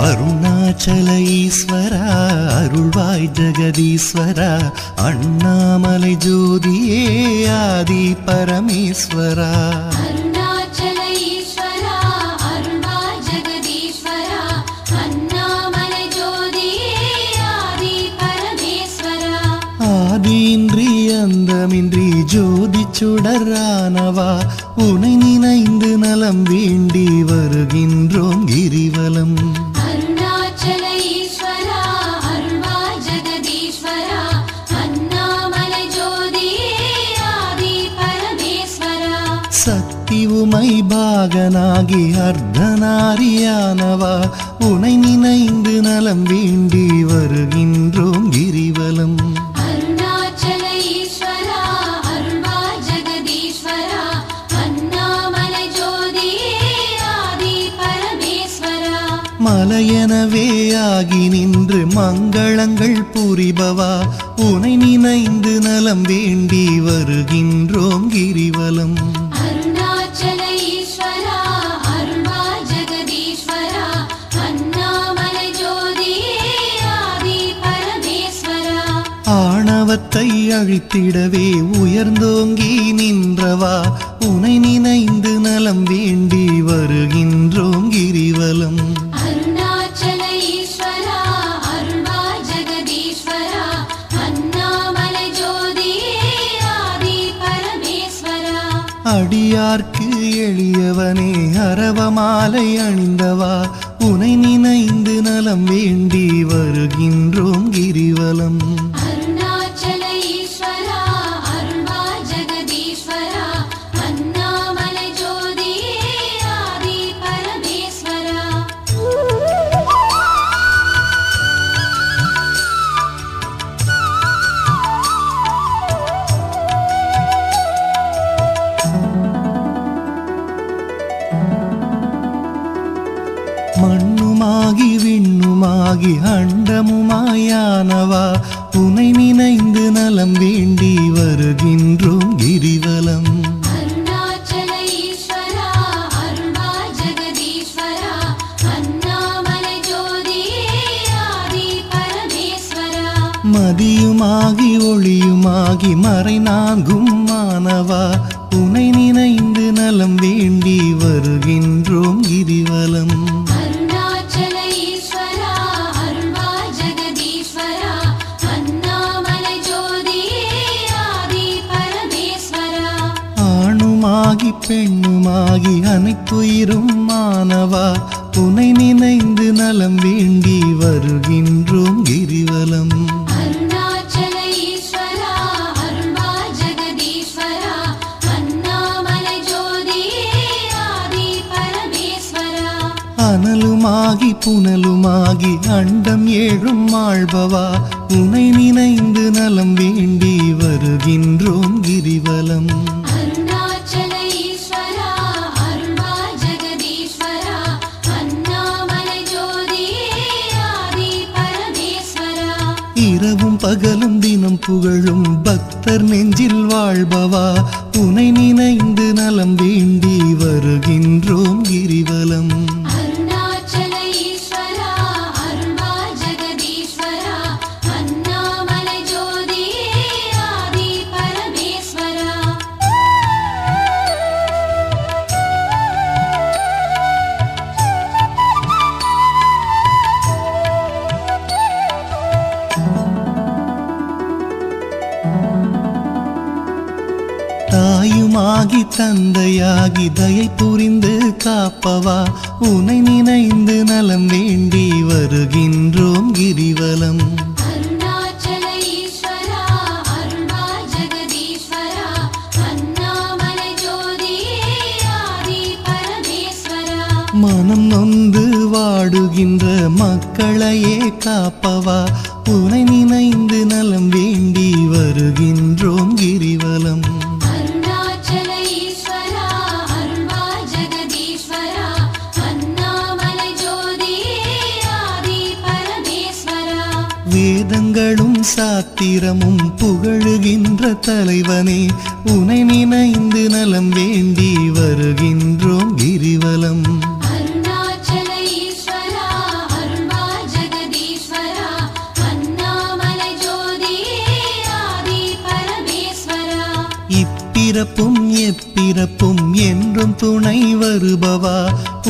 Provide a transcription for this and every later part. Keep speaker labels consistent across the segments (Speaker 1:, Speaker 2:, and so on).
Speaker 1: அருணாச்சல ஈஸ்வரா அருள்வாய் ஜெகதீஸ்வரா அண்ணாமலை ஜோதியே ஆதி பரமேஸ்வரா
Speaker 2: அருணாச்சல ஈஸ்வரா அருள்வாய் ஜெகதீஸ்வரா அண்ணாமலை ஜோதியே ஆதி பரமேஸ்வரா
Speaker 1: ஆதியின்றி அந்தமின்றி ஜோதி சுடரானவா உனை நினைந்து நலம் வேண்டி வருகின்றோம் கிரிவலம்
Speaker 2: அருணாச்சல ஈஸ்வரா அருள்வாய் ஜெகதீஸ்வரா அண்ணாமலை ஜோதியே ஆதி பரமேஸ்வரா
Speaker 1: சக்தி உமை பாகனாகி அர்த்தநாரியானவா உனை நினைந்து நலம் வேண்டி வருகின்றோம் கிரிவலம்
Speaker 2: அருணாச்சல ஈஸ்வரா அருள்வாய் ஜெகதீஸ்வரா அண்ணாமலை ஜோதியே ஆதி பரமேஸ்வரா
Speaker 1: மலையெனவே ஆகி நின்று மங்களங்கள் புரிபவா உனை நினைந்து நலம் வேண்டி வருகின்றோம் கிரிவலம்
Speaker 2: அருணாச்சல ஈஸ்வரா அருள்வாய் ஜெகதீஸ்வரா அண்ணாமலை ஜோதியே ஆதி பரமேஸ்வரா
Speaker 1: ஆணவத்தை அழித்திடவே உயர்ந்தோங்கி நின்றவா உனை நினைந்து நலம் வேண்டி வருகின்றோம் கிரிவலம்
Speaker 2: அருணாச்சல ஈஸ்வரா அருள்வாய் ஜெகதீஸ்வரா அண்ணாமலை ஜோதியே ஆதி பரமேஸ்வரா
Speaker 1: அடியார்க்கு எளியவனே அரவமாலை அணிந்தவா உனை நினைந்து நலம் வேண்டி வருகின்றோம் கிரிவலம்
Speaker 2: அருணாச்சல ஈஸ்வரா அருள்வாய் ஜெகதீஸ்வரா அண்ணாமலை ஜோதியே ஆதி பரமேஸ்வரா
Speaker 1: மண்ணுமாகி விண்ணுமாகி அண்டமுமாயானவா உனை நினைந்து நலம் வேண்டி வருகின்றோம் கிரிவலம்
Speaker 2: அருணாச்சல ஈஸ்வரா அருள்வாய் ஜெகதீஸ்வரா அண்ணாமலை ஜோதியே ஆதி பரமேஸ்வரா
Speaker 1: மதியுமாகி ஒளியுமாகி மறைநான்கும் மானவா உனை நினைந்து நலம் வேண்டி வருகின்றோம் கிரிவலம்
Speaker 2: அருணாச்சல ஈஸ்வரா அருள்வாய் ஜெகதீஸ்வரா அண்ணாமலை ஜோதியே ஆதி பரமேஸ்வரா
Speaker 1: ஆணுமாகி பெண்ணுமாகி அனைத்துயிரும் மானவா உனை நினைந்து நலம் வேண்டி வருகின்றோம் கிரிவலம்
Speaker 2: அருணாச்சல ஈஸ்வரா அருள்வாய் ஜெகதீஸ்வரா அண்ணாமலை ஜோதியே ஆதி பரமேஸ்வரா
Speaker 1: அனலுமாகி புனலுமாகி அண்டம் ஏழும் ஆள்பவா உனை நினைந்து நலம் வேண்டி வருகின்றோம் கிரிவலம்
Speaker 2: அருணாச்சல ஈஸ்வரா அருள்வாய் ஜெகதீஸ்வரா அண்ணாமலை ஜோதியே ஆதி பரமேஸ்வரா
Speaker 1: இரவும் பகலும் தினம் புகழும் பக்தர் நெஞ்சில் வாழ்பவா உனை நினைந்து நலம் வேண்டி வருகின்றோம் கிரிவலம்
Speaker 2: அருணாச்சல ஈஸ்வரா அருள்வாய் ஜெகதீஸ்வரா அண்ணாமலை ஜோதியே ஆதி பரமேஸ்வரா
Speaker 1: தாயுமாகி தந்தையாகி தயை புரிந்து காப்பவா உனை நினைந்து நலம் வேண்டி வருகின்றோம் கிரிவலம்
Speaker 2: அருணாச்சல ஈஸ்வரா அருள்வாய் ஜெகதீஸ்வரா அண்ணாமலை ஜோதியே ஆதி பரமேஸ்வரா
Speaker 1: மனம் நொந்து வாடுகின்ற மக்களையே காப்பவா உனை நினைந்து நலம் வேண்டி வருகின்றோம் கிரிவலம்
Speaker 2: அருணாச்சல ஈஸ்வரா அருள்வாய் ஜெகதீஸ்வரா அண்ணாமலை ஜோதியே ஆதி பரமேஸ்வரா
Speaker 1: வேதங்களும் சாத்திரமும் புகழுகின்ற தலைவனே உனை நினைந்து நலம் வேண்டி வருகின்றோம் கிரிவலம்
Speaker 2: அருணாச்சல ஈஸ்வரா அருள்வாய்
Speaker 1: இப்பிறப்பும் எப்பிறப்பும் என்றும் துணை வருபவா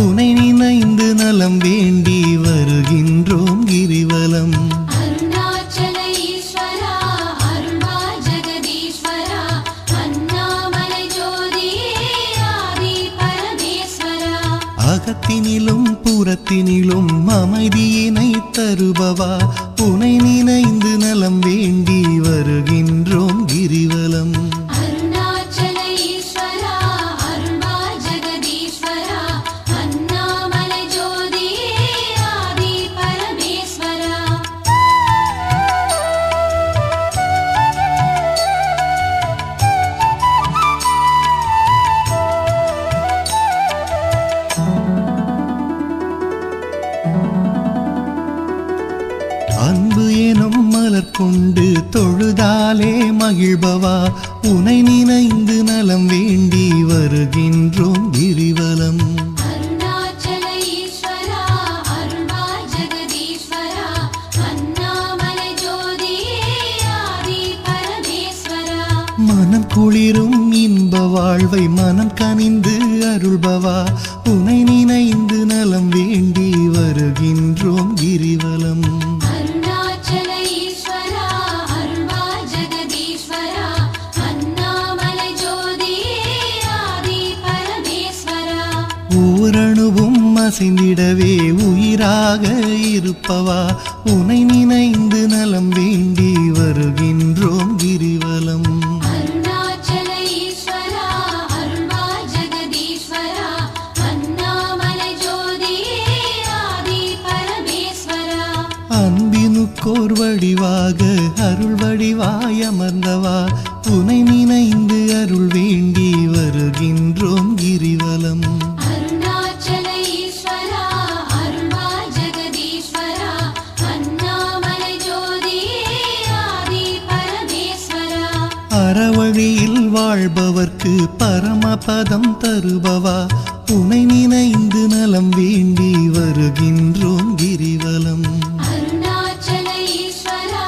Speaker 1: உனை நினைந்து நலம் வேண்டி வருகின்றோம் கிரிவலம்.
Speaker 2: அருணாச்சல ஈஸ்வரா அருள்வா ஜெகதீஸ்வரா அண்ணாமலை ஜோதியே ஆதி பரமேஸ்வரா.
Speaker 1: அகத்தினிலும் புறத்தினிலும் அமைதியினை தருபவா உனை நினைந்து நலம் வேண்டி வருகின்றோம் கிரிவலம்.
Speaker 2: அருணாச்சல ஈஸ்வரா அருள்வா ஜெகதீஸ்வரா அண்ணாமலை ஜோதியே ஆதி பரமேஸ்வரா.
Speaker 1: அன்பு எனும் மலர் கொண்டு தொழுதாலே மகிழ்பவா உனை நினைந்து நலம் வேண்டி வருகின்றோம் கிரிவலம்.
Speaker 2: அருணாச்சல ஈஸ்வரா அருள்வா ஜெகதீஸ்வரா அண்ணாமலை ஜோதியே ஆதி பரமேஸ்வரா.
Speaker 1: மனம் குளிரும் இன்ப வாழ்வை மனம் கனிந்து அருள்பவா உனை நினைந்து நலம் வேண்டி வருகின்றோம் கிரிவலம்.
Speaker 2: அருணாச்சல ஈஸ்வரா அருள்வா ஜெகதீஸ்வரா அண்ணாமலை ஜோதியே ஆதி பரமேஸ்வரா.
Speaker 1: ஓரணுவும் அசைந்திடவே உயிராக இருப்பவா உனை நினைந்து நலம் வேண்டி வருகின்றோம் கிரிவலம்.
Speaker 2: அருணாச்சல ஈஸ்வரா அருள்வா ஜெகதீஸ்வரா அண்ணாமலை ஜோதியே ஆதி பரமேஸ்வரா.
Speaker 1: அன்பினுக்கோர் வடிவாக அருள் வடிவாய் அமர்ந்தவா உனை நினைந்து அருள் வேண்டி வருகின்றோம் கிரிவலம்.
Speaker 2: அருணாச்சல ஈஸ்வரா அருள்வா ஜெகதீஸ்வரா அண்ணாமலை ஜோதியே ஆதி பரமேஸ்வரா.
Speaker 1: அறவழியில் வாழ்பவர்க்கு பரமபதம் தருபவா உனை நினைந்து நலம் வேண்டி வருகின்றோம் கிரிவலம்.
Speaker 2: அருணாச்சல ஈஸ்வரா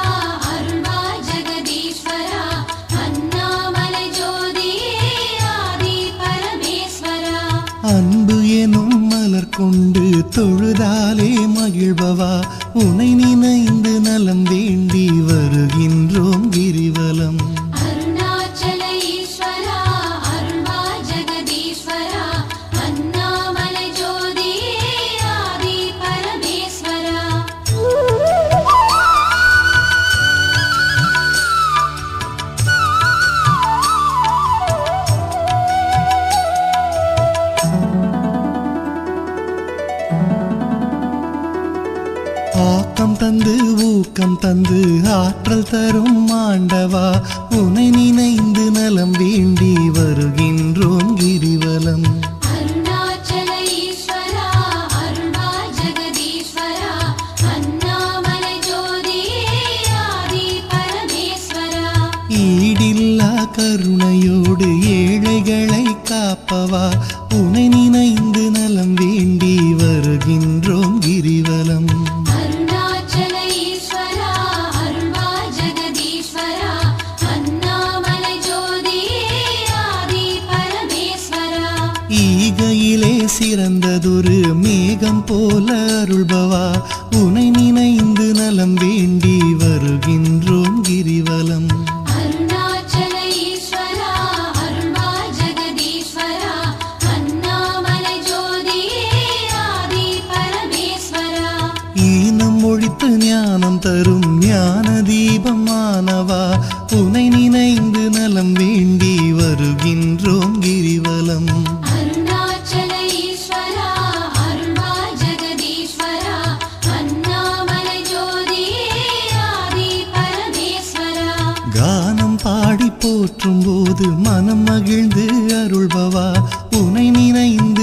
Speaker 2: அருள்வா ஜெகதீஸ்வரா அண்ணாமலை ஜோதியே ஆதி பரமேஸ்வரா.
Speaker 1: அன்பு எனும் மலர் கொண்டு தொழுதாலே மகிழ்பவா உனை நினைந்து நலம் வேண்டி வருகின்றோம் கிரிவலம்.
Speaker 2: அருணாச்சல ஈஸ்வரா அருள்வா ஜெகதீஸ்வரா அண்ணாமலை ஜோதியே ஆதி பரமேஸ்வரா.
Speaker 1: ஆக்கம் தந்து ஊக்கம் தந்து ஆற்றல் தரும் ஆண்டவா உனை நினைந்து நலம் வேண்டி வருகின்றோம் கிரிவலம்.
Speaker 2: அருணாச்சல ஈஸ்வரா அருள்வா ஜெகதீஸ்வரா அண்ணாமலை ஜோதியே ஆதி பரமேஸ்வரா.
Speaker 1: ஈடில்லா கருணையோடு ஏழைகளை காப்பவா உனை நினைந்து நலம் வேண்டி வருகின்றோம் கிரிவலம்.
Speaker 2: அருணாச்சல ஈஸ்வரா அருள்வா ஜெகதீஸ்வரா அண்ணாமலை ஜோதியே ஆதி பரமேஸ்வரா.
Speaker 1: ஈகையிலே சிறந்ததொரு மேகம் போல அருள்பவா உனை நினைந்து நலம் வேண்டி வருகின்றோம் கிரிவலம்.
Speaker 2: அருணாச்சல ஈஸ்வரா அருள்வா ஜெகதீஸ்வரா அண்ணாமலை ஜோதியே ஆதி பரமேஸ்வரா.
Speaker 1: ஈனம் ஒழித்து ஞானம் தரும் ஞான தீபமானவா உனை நினைந்து நலம் வேண்டி வருகின்றோம் கிரிவலம்.
Speaker 2: அருணாச்சல ஈஸ்வரா அருள்வா ஜெகதீஸ்வரா அண்ணாமலை ஜோதியே ஆதி பரமேஸ்வரா.
Speaker 1: கானம் பாடி போற்றும் போது மனம் மகிழ்ந்து அருள்பவா உனை நினைந்து